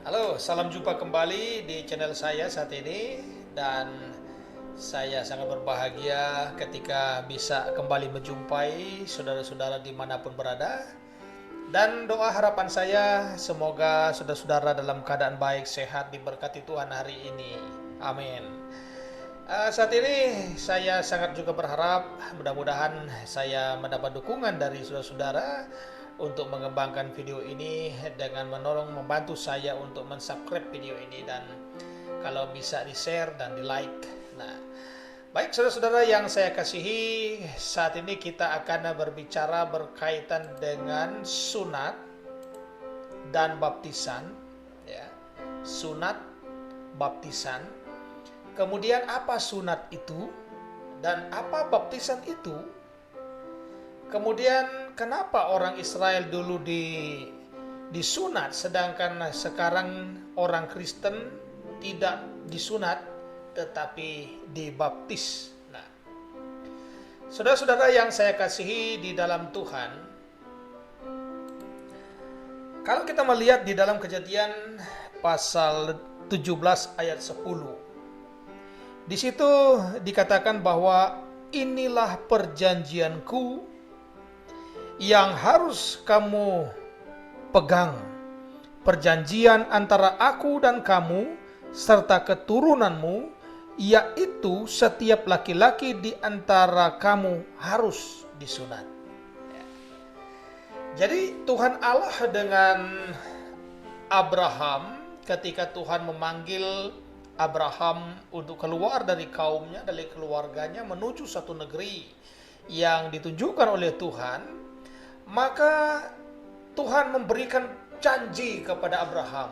Halo, salam jumpa kembali di channel saya saat ini dan saya sangat berbahagia ketika bisa kembali menjumpai saudara-saudara dimanapun berada. Dan doa harapan saya semoga saudara-saudara dalam keadaan baik, sehat, diberkati Tuhan hari ini. Amin. Saat ini saya sangat juga berharap mudah-mudahan saya mendapat dukungan dari saudara-saudara untuk mengembangkan video ini dengan menolong membantu saya untuk mensubscribe video ini dan kalau bisa di-share dan di-like. Nah, baik saudara-saudara yang saya kasihi, saat ini kita akan berbicara berkaitan dengan sunat dan baptisan, ya. Sunat, baptisan. Kemudian apa sunat itu dan apa baptisan itu? Kemudian kenapa orang Israel dulu disunat sedangkan sekarang orang Kristen tidak disunat tetapi dibaptis. Nah, saudara-saudara yang saya kasihi di dalam Tuhan, kalau kita melihat di dalam Kejadian pasal 17 ayat 10, di situ dikatakan bahwa inilah perjanjianku yang harus kamu pegang, perjanjian antara aku dan kamu serta keturunanmu, yaitu setiap laki-laki di antara kamu harus disunat. Jadi Tuhan Allah dengan Abraham, ketika Tuhan memanggil Abraham untuk keluar dari kaumnya, dari keluarganya menuju satu negeri yang ditunjukkan oleh Tuhan, maka Tuhan memberikan janji kepada Abraham.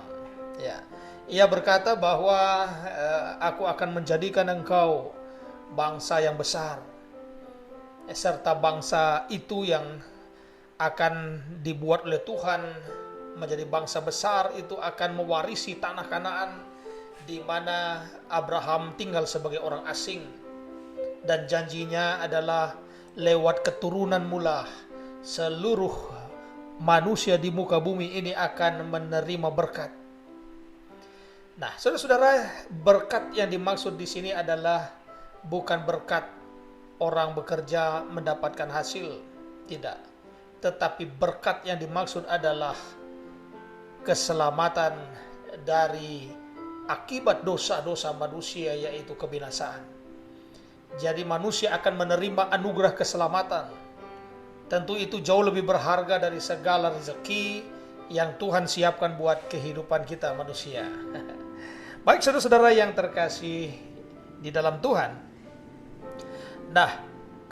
Ya, Ia berkata bahwa aku akan menjadikan engkau bangsa yang besar, serta bangsa itu yang akan dibuat oleh Tuhan menjadi bangsa besar itu akan mewarisi tanah Kanaan di mana Abraham tinggal sebagai orang asing, dan janjinya adalah lewat keturunanmu lah seluruh manusia di muka bumi ini akan menerima berkat. Nah, saudara-saudara, berkat yang dimaksud di sini adalah bukan berkat orang bekerja mendapatkan hasil, tidak. Tetapi berkat yang dimaksud adalah keselamatan dari akibat dosa-dosa manusia, yaitu kebinasaan. Jadi manusia akan menerima anugerah keselamatan. Tentu itu jauh lebih berharga dari segala rezeki yang Tuhan siapkan buat kehidupan kita manusia. Baik saudara-saudara yang terkasih di dalam Tuhan. Nah,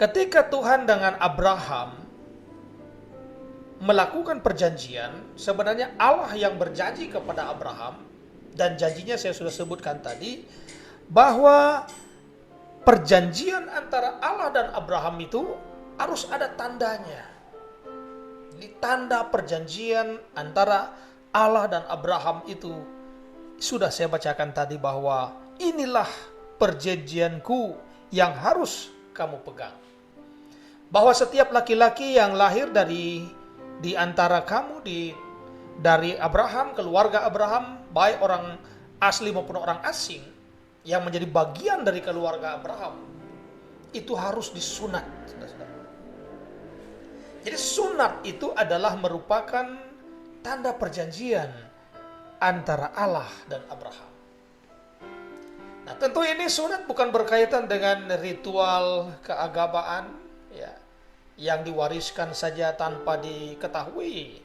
ketika Tuhan dengan Abraham melakukan perjanjian, sebenarnya Allah yang berjanji kepada Abraham, dan janjinya saya sudah sebutkan tadi, bahwa perjanjian antara Allah dan Abraham itu harus ada tandanya. Di tanda perjanjian antara Allah dan Abraham itu sudah saya bacakan tadi bahwa inilah perjanjianku yang harus kamu pegang. Bahwa setiap laki-laki yang lahir di antara kamu dari Abraham, keluarga Abraham, baik orang asli maupun orang asing yang menjadi bagian dari keluarga Abraham, itu harus disunat. Jadi sunat itu adalah merupakan tanda perjanjian antara Allah dan Abraham. Nah, tentu ini sunat bukan berkaitan dengan ritual keagamaan, ya, yang diwariskan saja tanpa diketahui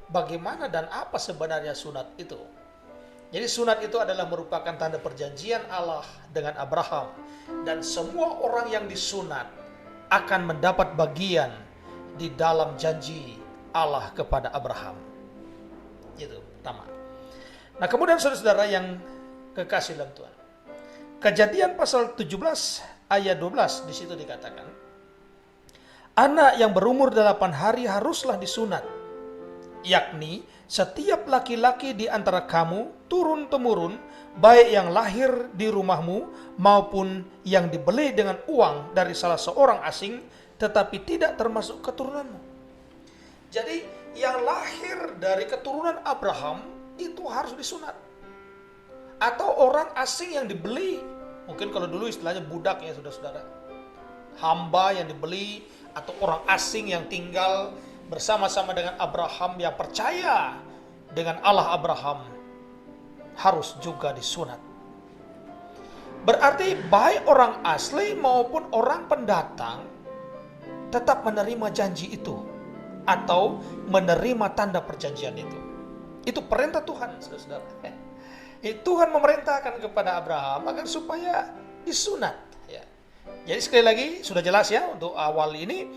bagaimana dan apa sebenarnya sunat itu. Jadi sunat itu adalah merupakan tanda perjanjian Allah dengan Abraham, dan semua orang yang disunat akan mendapat bagian di dalam janji Allah kepada Abraham. Itu pertama. Nah, kemudian saudara-saudara yang kekasih dalam Tuhan, Kejadian pasal 17 ayat 12 di situ dikatakan, anak yang berumur 8 hari haruslah disunat, yakni setiap laki-laki di antara kamu turun-temurun, baik yang lahir di rumahmu maupun yang dibeli dengan uang dari salah seorang asing, tetapi tidak termasuk keturunanmu. Jadi yang lahir dari keturunan Abraham itu harus disunat. atau orang asing yang dibeli. Mungkin kalau dulu istilahnya budak ya saudara-saudara. Hamba yang dibeli atau orang asing yang tinggal bersama-sama dengan Abraham yang percaya dengan Allah Abraham harus juga disunat. Berarti baik orang asli maupun orang pendatang tetap menerima janji itu atau menerima tanda perjanjian itu. Itu perintah Tuhan, saudara-saudara. Tuhan memerintahkan kepada Abraham agar supaya disunat. Ya. Jadi sekali lagi sudah jelas ya untuk awal ini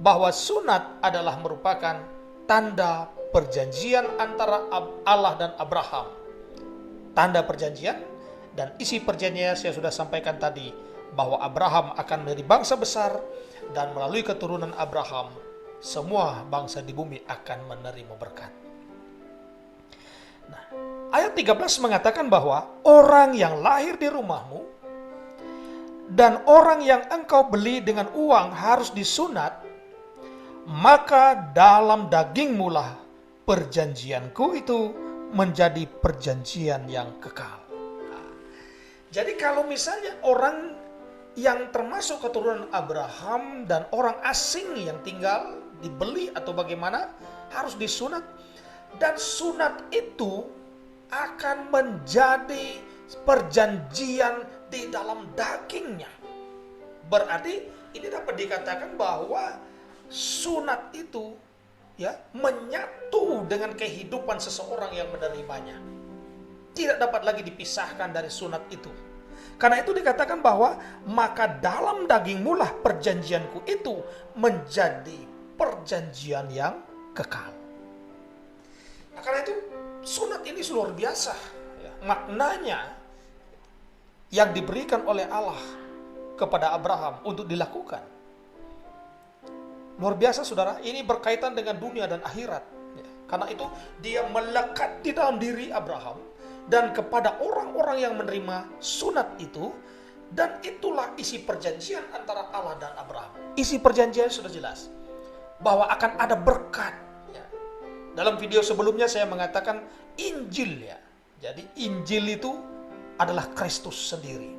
bahwa sunat adalah merupakan tanda perjanjian antara Allah dan Abraham. Tanda perjanjian dan isi perjanjiannya saya sudah sampaikan tadi bahwa Abraham akan menjadi bangsa besar dan melalui keturunan Abraham semua bangsa di bumi akan menerima berkat. Nah, ayat 13 mengatakan bahwa orang yang lahir di rumahmu dan orang yang engkau beli dengan uang harus disunat, maka dalam dagingmu lah perjanjianku itu menjadi perjanjian yang kekal. Nah, jadi kalau misalnya orang yang termasuk keturunan Abraham dan orang asing yang tinggal dibeli atau bagaimana harus disunat, dan sunat itu akan menjadi perjanjian di dalam dagingnya. Berarti ini dapat dikatakan bahwa sunat itu ya menyatu dengan kehidupan seseorang yang menerimanya. Tidak dapat lagi dipisahkan dari sunat itu. Karena itu dikatakan bahwa maka dalam dagingmu lah perjanjianku itu menjadi perjanjian yang kekal. Nah, karena itu sunat ini luar biasa ya, maknanya yang diberikan oleh Allah kepada Abraham untuk dilakukan. Luar biasa saudara, ini berkaitan dengan dunia dan akhirat ya. Karena itu dia melekat di dalam diri Abraham dan kepada orang-orang yang menerima sunat itu, dan itulah isi perjanjian antara Allah dan Abraham. Isi perjanjian sudah jelas bahwa akan ada berkat ya. Dalam video sebelumnya saya mengatakan Injil ya. Jadi Injil itu adalah Kristus sendiri.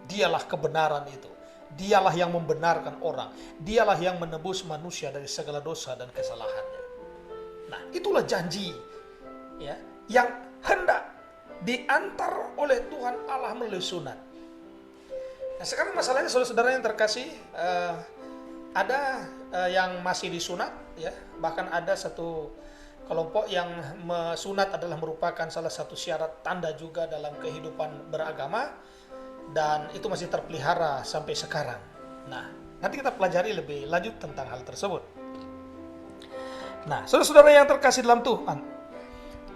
Dialah kebenaran itu. Dialah yang membenarkan orang. Dialah yang menebus manusia dari segala dosa dan kesalahannya. Nah, itulah janji ya yang hendak diantar oleh Tuhan Allah melalui sunat. Nah, sekarang masalahnya saudara-saudara yang terkasih, ada yang masih disunat ya, bahkan ada satu kelompok yang sunat adalah merupakan salah satu syarat tanda juga dalam kehidupan beragama, dan itu masih terpelihara sampai sekarang. Nah, nanti kita pelajari lebih lanjut tentang hal tersebut. Nah, saudara-saudara yang terkasih dalam Tuhan,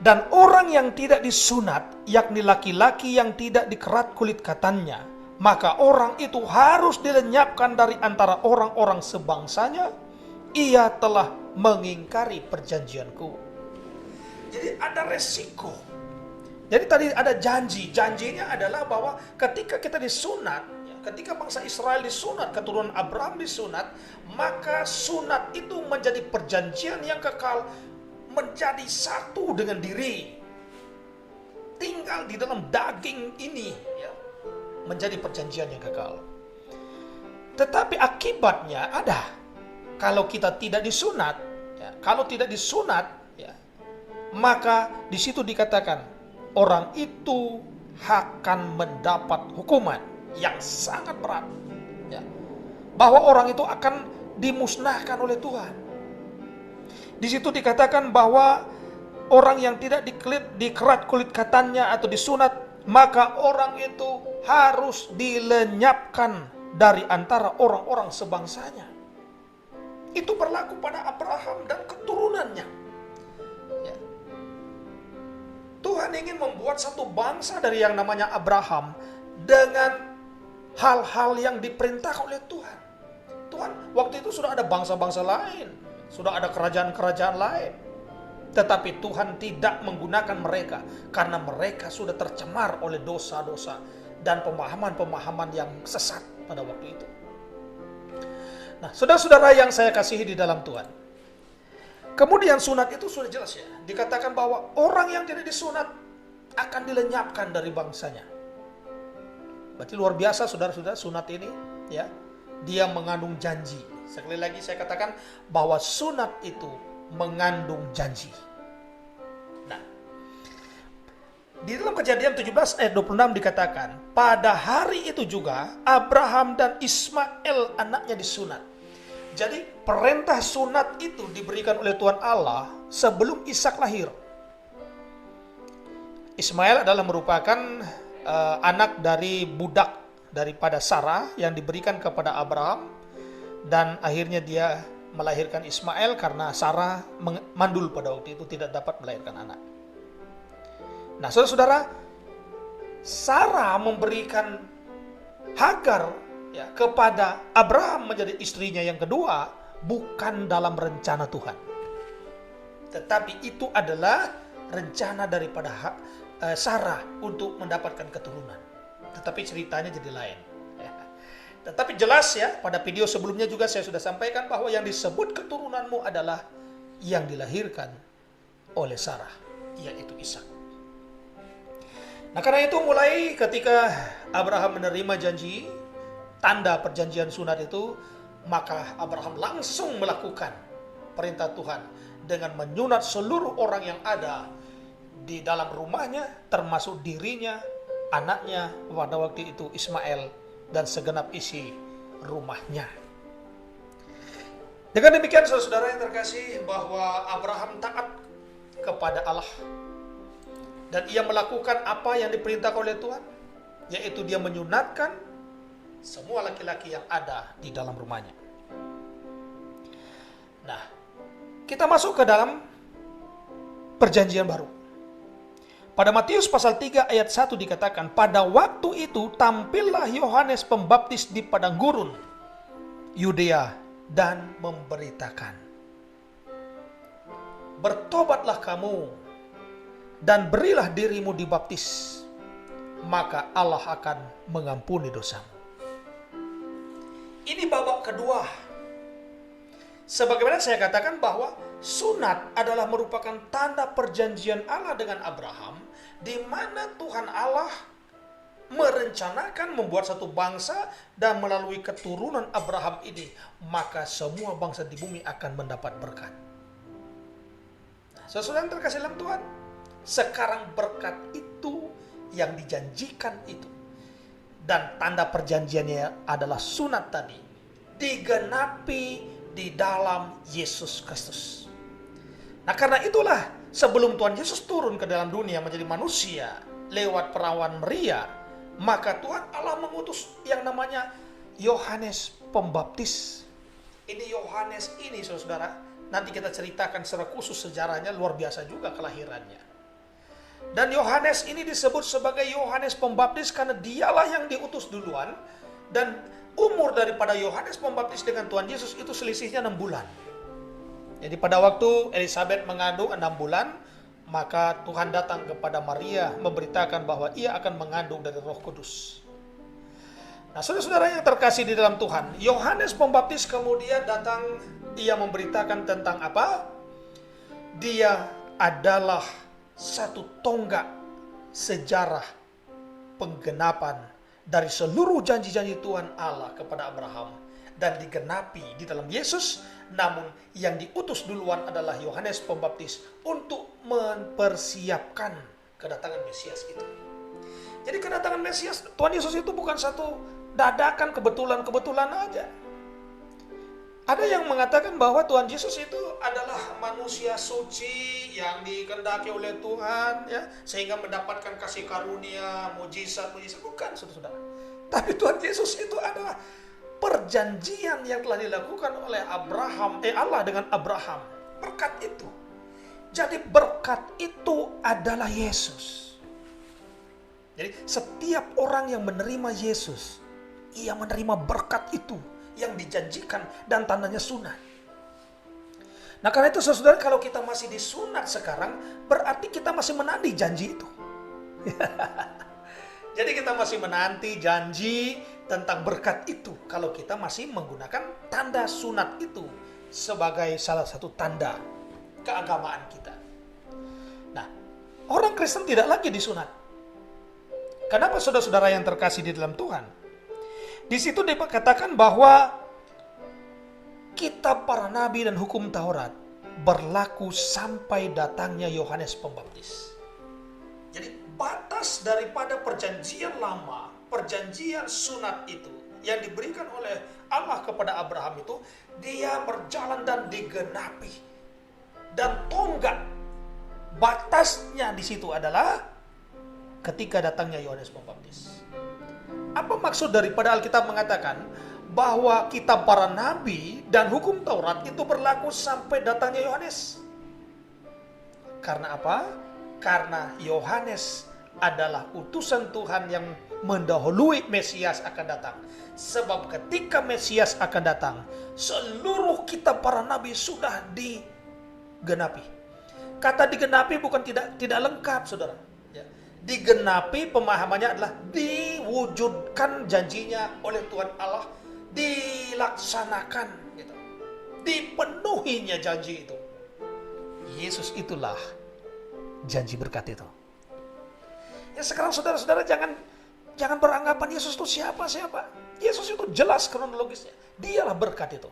dan orang yang tidak disunat, yakni laki-laki yang tidak dikerat kulit katannya, maka orang itu harus dilenyapkan dari antara orang-orang sebangsanya. Ia telah mengingkari perjanjianku. Jadi ada resiko. Jadi tadi ada janji. Janjinya adalah bahwa ketika kita disunat, ketika bangsa Israel disunat, keturunan Abraham disunat, maka sunat itu menjadi perjanjian yang kekal, menjadi satu dengan diri, tinggal di dalam daging ini ya, menjadi perjanjian yang kekal. Tetapi akibatnya ada. Kalau kita tidak disunat ya, kalau tidak disunat ya, maka di situ dikatakan orang itu akan mendapat hukuman yang sangat berat ya, bahwa orang itu akan dimusnahkan oleh Tuhan. Di situ dikatakan bahwa orang yang tidak dikerat kulit katannya atau disunat, maka orang itu harus dilenyapkan dari antara orang-orang sebangsanya. Itu berlaku pada Abraham dan keturunannya. Ya. Tuhan ingin membuat satu bangsa dari yang namanya Abraham dengan hal-hal yang diperintahkan oleh Tuhan. Tuhan waktu itu sudah ada bangsa-bangsa lain, sudah ada kerajaan-kerajaan lain. Tetapi Tuhan tidak menggunakan mereka karena mereka sudah tercemar oleh dosa-dosa dan pemahaman-pemahaman yang sesat pada waktu itu. Nah, saudara-saudara yang saya kasihi di dalam Tuhan, kemudian sunat itu sudah jelas ya. Dikatakan bahwa orang yang tidak disunat akan dilenyapkan dari bangsanya. Berarti luar biasa saudara-saudara, sunat ini ya, dia mengandung janji. Sekali lagi saya katakan bahwa sunat itu mengandung janji. Nah, di dalam Kejadian 17 ayat 26 dikatakan, pada hari itu juga Abraham dan Ismail anaknya disunat. Jadi perintah sunat itu diberikan oleh Tuhan Allah sebelum Ishak lahir. Ismail adalah merupakan anak dari budak daripada Sarah yang diberikan kepada Abraham, dan akhirnya dia melahirkan Ismail karena Sarah mandul pada waktu itu, tidak dapat melahirkan anak. Nah, saudara-saudara, Sarah memberikan Hagar ya kepada Abraham menjadi istrinya yang kedua bukan dalam rencana Tuhan, tetapi itu adalah rencana daripada Sarah untuk mendapatkan keturunan. Tetapi ceritanya jadi lain. Tetapi jelas ya, pada video sebelumnya juga saya sudah sampaikan bahwa yang disebut keturunanmu adalah yang dilahirkan oleh Sarah, yaitu Ishak. Nah, karena itu mulai ketika Abraham menerima janji, tanda perjanjian sunat itu, maka Abraham langsung melakukan perintah Tuhan dengan menyunat seluruh orang yang ada di dalam rumahnya, termasuk dirinya, anaknya pada waktu itu Ismail, dan segenap isi rumahnya. Dengan demikian saudara-saudara yang terkasih, bahwa Abraham taat kepada Allah dan ia melakukan apa yang diperintahkan oleh Tuhan, yaitu dia menyunatkan semua laki-laki yang ada di dalam rumahnya. Nah, kita masuk ke dalam perjanjian baru. Pada Matius pasal 3 ayat 1 dikatakan, pada waktu itu tampillah Yohanes Pembaptis di padang gurun Yudea dan memberitakan, bertobatlah kamu dan berilah dirimu dibaptis, maka Allah akan mengampuni dosamu. Ini babak kedua. Sebagaimana saya katakan bahwa sunat adalah merupakan tanda perjanjian Allah dengan Abraham, di mana Tuhan Allah merencanakan membuat satu bangsa, dan melalui keturunan Abraham ini maka semua bangsa di bumi akan mendapat berkat. Saudara yang terkasih dalam Tuhan, sekarang berkat itu yang dijanjikan itu, dan tanda perjanjiannya adalah sunat tadi, digenapi di dalam Yesus Kristus. Nah, karena itulah sebelum Tuhan Yesus turun ke dalam dunia menjadi manusia lewat perawan Maria, maka Tuhan Allah mengutus yang namanya Yohanes Pembaptis. Ini Yohanes ini saudara, nanti kita ceritakan secara khusus sejarahnya, luar biasa juga kelahirannya. Dan Yohanes ini disebut sebagai Yohanes Pembaptis karena dialah yang diutus duluan, dan umur daripada Yohanes Pembaptis dengan Tuhan Yesus itu selisihnya 6 bulan. Jadi pada waktu Elizabeth mengandung 6 bulan, maka Tuhan datang kepada Maria memberitakan bahwa ia akan mengandung dari Roh Kudus. Nah, saudara-saudara yang terkasih di dalam Tuhan, Yohanes Pembaptis kemudian datang, ia memberitakan tentang apa? Dia adalah satu tonggak sejarah penggenapan dari seluruh janji-janji Tuhan Allah kepada Abraham, dan digenapi di dalam Yesus. Namun yang diutus duluan adalah Yohanes Pembaptis untuk mempersiapkan kedatangan Mesias itu. Jadi kedatangan Mesias Tuhan Yesus itu bukan satu dadakan, kebetulan-kebetulan aja. Ada yang mengatakan bahwa Tuhan Yesus itu adalah manusia suci yang dikehendaki oleh Tuhan, ya, sehingga mendapatkan kasih karunia, mujizat-mujizat. Bukan, saudara-saudara. Tapi Tuhan Yesus itu adalah perjanjian yang telah dilakukan oleh Allah dengan Abraham. Berkat itu. Jadi berkat itu adalah Yesus. Jadi setiap orang yang menerima Yesus, ia menerima berkat itu yang dijanjikan, dan tandanya sunat. Nah, karena itu saudara, kalau kita masih disunat sekarang, berarti kita masih menanti janji itu. Jadi kita masih menanti janji tentang berkat itu kalau kita masih menggunakan tanda sunat itu sebagai salah satu tanda keagamaan kita. Nah, orang Kristen tidak lagi disunat. Kenapa saudara-saudara yang terkasih di dalam Tuhan? Di situ dikatakan bahwa kitab para nabi dan hukum Taurat berlaku sampai datangnya Yohanes Pembaptis. Jadi batas daripada perjanjian lama, perjanjian sunat itu yang diberikan oleh Allah kepada Abraham itu, dia berjalan dan digenapi. Dan tonggak batasnya di situ adalah ketika datangnya Yohanes Pembaptis. Apa maksud daripada Alkitab mengatakan bahwa kitab para nabi dan hukum Taurat itu berlaku sampai datangnya Yohanes? Karena apa? Karena Yohanes adalah utusan Tuhan yang mendahului Mesias akan datang. Sebab ketika Mesias akan datang, seluruh kitab para nabi sudah digenapi. Kata digenapi bukan tidak lengkap, saudara. Ya. Digenapi pemahamannya adalah diwujudkan janjinya oleh Tuhan Allah, dilaksanakan, gitu. Dipenuhinya janji itu. Yesus itulah janji berkat itu. Ya sekarang saudara-saudara jangan beranggapan Yesus itu siapa. Yesus itu jelas kronologisnya. Dialah berkat itu.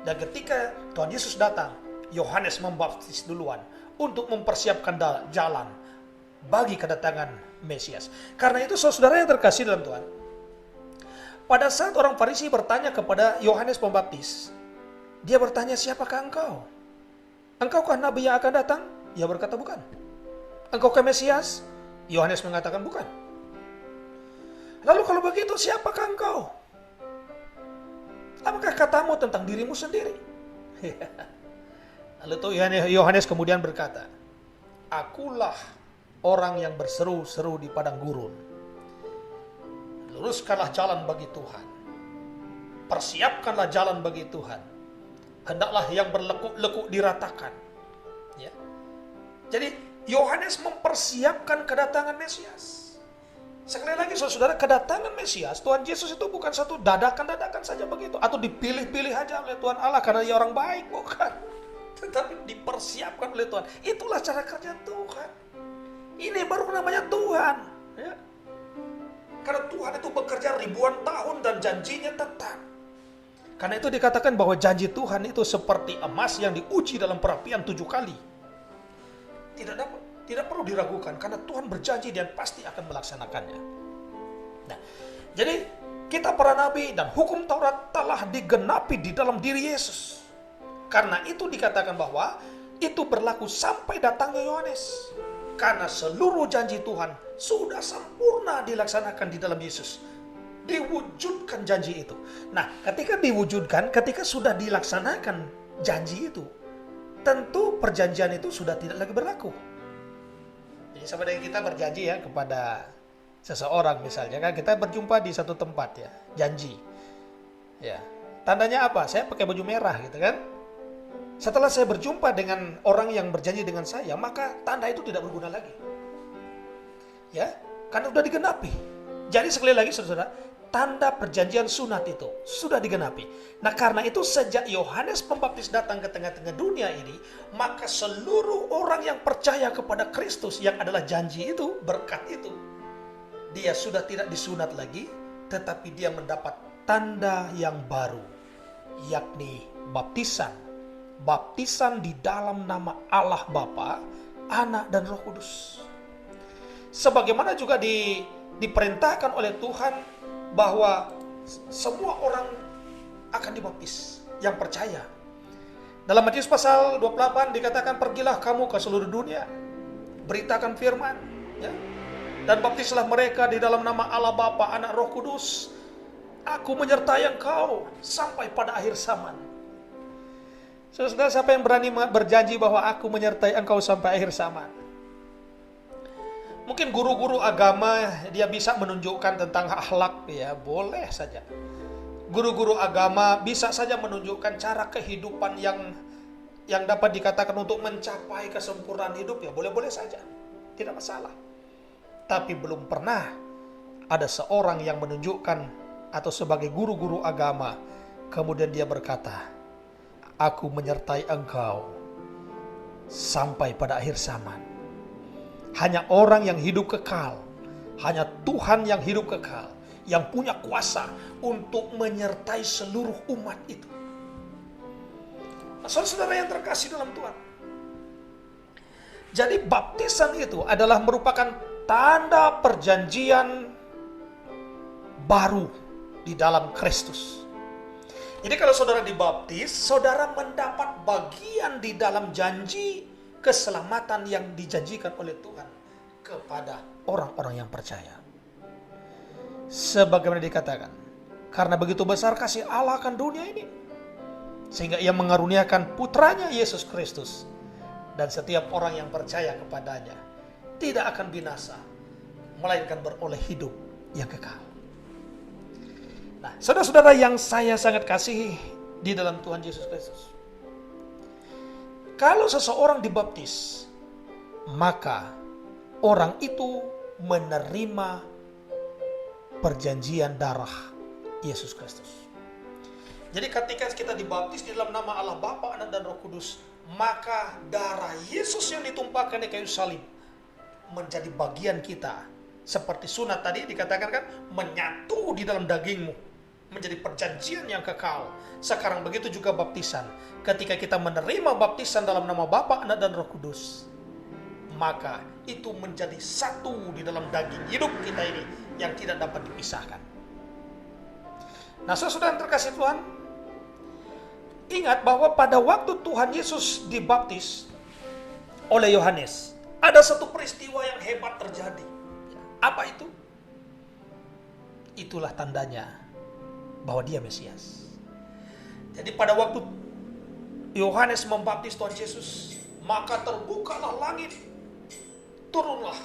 Dan ketika Tuhan Yesus datang, Yohanes membaptis duluan untuk mempersiapkan jalan bagi kedatangan Mesias. Karena itu saudara yang terkasih dalam Tuhan, pada saat orang Farisi bertanya kepada Yohanes Pembaptis, dia bertanya, siapakah engkau? Engkaukah nabi yang akan datang? Ia berkata, bukan. Engkaukah Mesias? Yohanes mengatakan, bukan. Lalu kalau begitu, siapakah engkau? Apakah katamu tentang dirimu sendiri? Lalu tuh Yohanes kemudian berkata, akulah orang yang berseru-seru di padang gurun. Luruskanlah jalan bagi Tuhan. Persiapkanlah jalan bagi Tuhan. Hendaklah yang berlekuk-lekuk diratakan. Ya. Jadi Yohanes mempersiapkan kedatangan Mesias. Sekali lagi saudara, kedatangan Mesias, Tuhan Yesus itu bukan satu dadakan saja begitu. Atau dipilih-pilih aja oleh Tuhan Allah karena dia orang baik, bukan. Tetapi dipersiapkan oleh Tuhan. Itulah cara kerja Tuhan. Ini baru namanya Tuhan. Ya. Karena Tuhan itu bekerja ribuan tahun dan janjinya tetap. Karena itu dikatakan bahwa janji Tuhan itu seperti emas yang diuji dalam perapian 7 kali. Tidak perlu diragukan karena Tuhan berjanji dan pasti akan melaksanakannya. Nah, jadi kitab para nabi dan hukum Taurat telah digenapi di dalam diri Yesus. Karena itu dikatakan bahwa itu berlaku sampai datangnya Yohanes. Karena seluruh janji Tuhan sudah sempurna dilaksanakan di dalam Yesus. Diwujudkan janji itu. Nah, ketika diwujudkan, ketika sudah dilaksanakan janji itu, tentu perjanjian itu sudah tidak lagi berlaku. Jadi sama dengan kita berjanji ya kepada seseorang misalnya, kan kita berjumpa di satu tempat ya, janji. Ya. Tandanya apa? Saya pakai baju merah gitu kan. Setelah saya berjumpa dengan orang yang berjanji dengan saya, maka tanda itu tidak berguna lagi. Ya, karena sudah digenapi. Jadi sekali lagi saudara, tanda perjanjian sunat itu sudah digenapi. Nah karena itu sejak Yohanes Pembaptis datang ke tengah-tengah dunia ini, maka seluruh orang yang percaya kepada Kristus yang adalah janji itu, berkat itu, dia sudah tidak disunat lagi, tetapi dia mendapat tanda yang baru, yakni baptisan. Baptisan di dalam nama Allah Bapa, Anak dan Roh Kudus. Sebagaimana juga diperintahkan oleh Tuhan bahwa semua orang akan dibaptis yang percaya. Dalam Matius pasal 28 dikatakan, pergilah kamu ke seluruh dunia, beritakan firman, ya, dan baptislah mereka di dalam nama Allah Bapa, Anak, Roh Kudus. Aku menyertai engkau sampai pada akhir zaman. Saudara, siapa yang berani berjanji bahwa aku menyertai engkau sampai akhir zaman? Mungkin guru-guru agama dia bisa menunjukkan tentang akhlak, ya boleh saja. Guru-guru agama bisa saja menunjukkan cara kehidupan yang dapat dikatakan untuk mencapai kesempurnaan hidup, ya boleh-boleh saja, tidak masalah. Tapi belum pernah ada seorang yang menunjukkan atau sebagai guru-guru agama kemudian dia berkata, aku menyertai engkau sampai pada akhir zaman. Hanya orang yang hidup kekal, hanya Tuhan yang hidup kekal, yang punya kuasa untuk menyertai seluruh umat itu. Nah, saudara-saudara yang terkasih dalam Tuhan, jadi baptisan itu adalah merupakan tanda perjanjian baru di dalam Kristus. Jadi kalau saudara dibaptis, saudara mendapat bagian di dalam janji keselamatan yang dijanjikan oleh Tuhan kepada orang-orang yang percaya. Sebagaimana dikatakan, karena begitu besar kasih Allah akan dunia ini, sehingga ia mengaruniakan putranya Yesus Kristus, dan setiap orang yang percaya kepadanya tidak akan binasa, melainkan beroleh hidup yang kekal. Nah, saudara-saudara yang saya sangat kasihi di dalam Tuhan Yesus Kristus, kalau seseorang dibaptis, maka orang itu menerima perjanjian darah Yesus Kristus. Jadi ketika kita dibaptis di dalam nama Allah Bapa, Anak, dan Roh Kudus, maka darah Yesus yang ditumpahkan di kayu salib menjadi bagian kita. Seperti sunat tadi dikatakan kan, menyatu di dalam dagingmu, menjadi perjanjian yang kekal. Sekarang begitu juga baptisan. Ketika kita menerima baptisan dalam nama Bapa, Anak, dan Roh Kudus, maka itu menjadi satu di dalam daging hidup kita ini yang tidak dapat dipisahkan. Nah, saudara yang terkasih Tuhan, ingat bahwa pada waktu Tuhan Yesus dibaptis oleh Yohanes, ada satu peristiwa yang hebat terjadi. Apa itu? Itulah tandanya bahwa dia Mesias. Jadi pada waktu Yohanes membaptis Tuhan Yesus, maka terbukalah langit, turunlah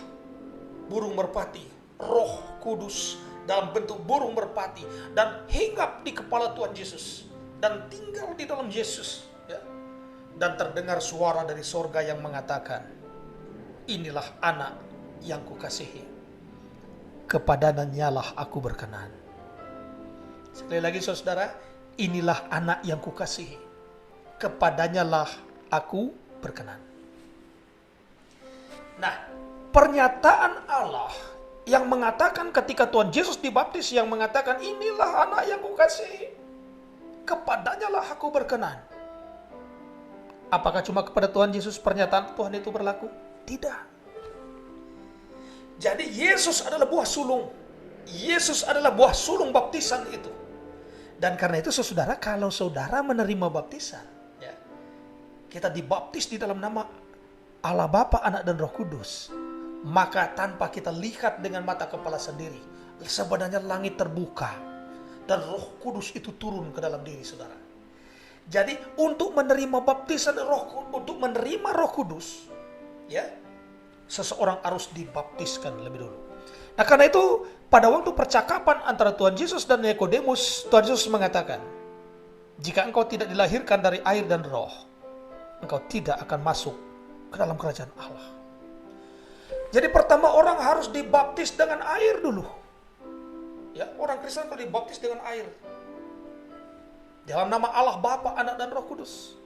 burung merpati, Roh Kudus dalam bentuk burung merpati, dan hinggap di kepala Tuhan Yesus dan tinggal di dalam Yesus, ya. Dan terdengar suara dari sorga yang mengatakan, inilah anak yang kukasihi, kepadanya lah aku berkenan. Sekali lagi saudara, inilah anak yang kukasihi, kepadanya lah aku berkenan. Nah, pernyataan Allah yang mengatakan ketika Tuhan Yesus dibaptis, yang mengatakan inilah anak yang kukasihi, kepadanya lah aku berkenan. Apakah cuma kepada Tuhan Yesus pernyataan Tuhan itu berlaku? Tidak. Jadi Yesus adalah buah sulung. Yesus adalah buah sulung baptisan itu. Dan karena itu saudara, kalau saudara menerima baptisan, ya, kita dibaptis di dalam nama Allah Bapa, Anak, dan Roh Kudus, maka tanpa kita lihat dengan mata kepala sendiri, sebenarnya langit terbuka dan Roh Kudus itu turun ke dalam diri saudara. Jadi untuk menerima baptisan untuk menerima Roh Kudus, ya, seseorang harus dibaptiskan lebih dulu. Nah, karena itu pada waktu percakapan antara Tuhan Yesus dan Nikodemus, Tuhan Yesus mengatakan, jika engkau tidak dilahirkan dari air dan roh, engkau tidak akan masuk ke dalam kerajaan Allah. Jadi pertama orang harus dibaptis dengan air dulu. Ya, orang Kristen kalau dibaptis dengan air, dalam nama Allah Bapa, Anak, dan Roh Kudus.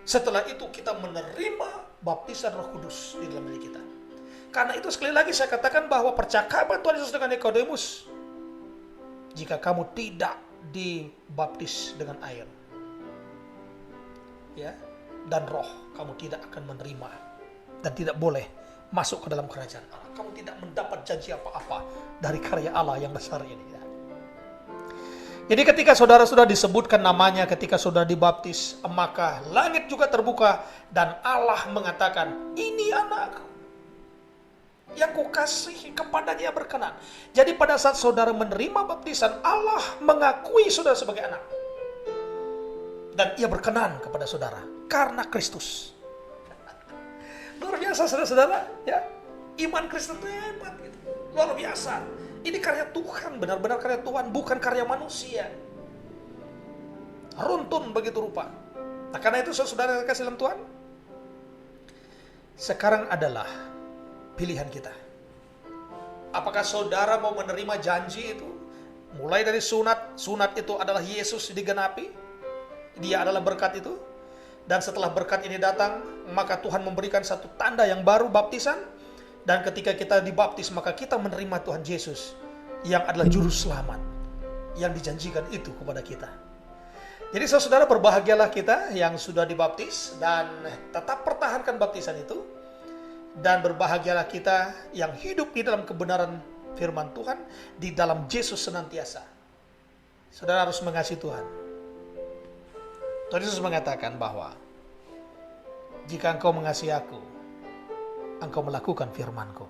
Setelah itu kita menerima baptisan Roh Kudus di dalam diri kita. Karena itu sekali lagi saya katakan bahwa percakapan Tuhan Yesus dengan Nikodemus, jika kamu tidak dibaptis dengan air, ya, dan roh, kamu tidak akan menerima dan tidak boleh masuk ke dalam kerajaan Allah. Kamu tidak mendapat janji apa-apa dari karya Allah yang besar ini. Ya. Jadi ketika saudara sudah disebutkan namanya, ketika saudara dibaptis, maka langit juga terbuka dan Allah mengatakan, ini anakku yang kukasihi, kepadanya berkenan. Jadi pada saat saudara menerima baptisan, Allah mengakui saudara sebagai anak. Dan ia berkenan kepada saudara karena Kristus. Luar biasa saudara-saudara, ya. Iman Kristen itu hebat gitu. Luar biasa. Ini karya Tuhan, benar-benar karya Tuhan, bukan karya manusia. Runtun begitu rupa. Nah, karena itu saudara kasih dalam Tuhan, sekarang adalah pilihan kita. Apakah saudara mau menerima janji itu? Mulai dari sunat. Sunat itu adalah Yesus digenapi. Dia adalah berkat itu. Dan setelah berkat ini datang, maka Tuhan memberikan satu tanda yang baru, baptisan. Dan ketika kita dibaptis, maka kita menerima Tuhan Yesus yang adalah juru selamat yang dijanjikan itu kepada kita. Jadi saudara, berbahagialah kita yang sudah dibaptis dan tetap pertahankan baptisan itu. Dan berbahagialah kita yang hidup di dalam kebenaran firman Tuhan, di dalam Yesus senantiasa. Saudara harus mengasihi Tuhan. Tuhan Yesus mengatakan bahwa jika engkau mengasihi aku, engkau melakukan firman-Ku.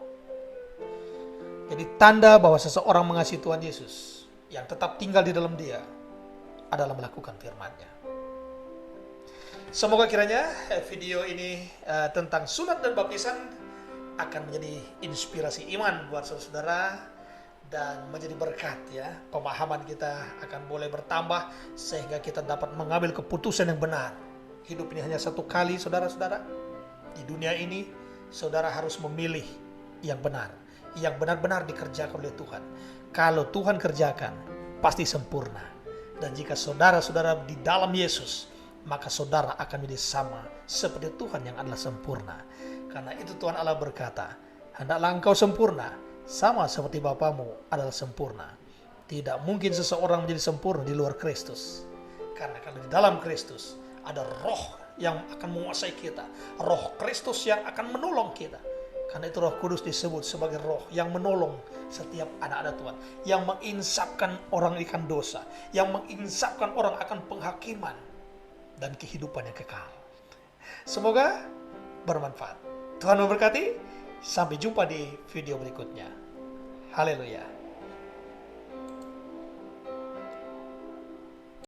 Jadi tanda bahwa seseorang mengasihi Tuhan Yesus yang tetap tinggal di dalam dia adalah melakukan firman-Nya. Semoga kiranya video ini tentang sunat dan baptisan akan menjadi inspirasi iman buat saudara dan menjadi berkat ya. Pemahaman kita akan boleh bertambah sehingga kita dapat mengambil keputusan yang benar. Hidup ini hanya satu kali, saudara-saudara. Di dunia ini saudara harus memilih yang benar, yang benar-benar dikerjakan oleh Tuhan. Kalau Tuhan kerjakan, pasti sempurna. Dan jika saudara-saudara di dalam Yesus, maka saudara akan menjadi sama seperti Tuhan yang adalah sempurna. Karena itu Tuhan Allah berkata, hendaklah engkau sempurna, sama seperti Bapamu adalah sempurna. Tidak mungkin seseorang menjadi sempurna di luar Kristus. Karena kalau di dalam Kristus ada roh yang akan menguasai kita, roh Kristus yang akan menolong kita. Karena itu Roh Kudus disebut sebagai roh yang menolong setiap anak-anak Tuhan, yang menginsapkan orang akan dosa, yang menginsapkan orang akan penghakiman dan kehidupan yang kekal. Semoga bermanfaat. Tuhan memberkati. Sampai jumpa di video berikutnya. Haleluya.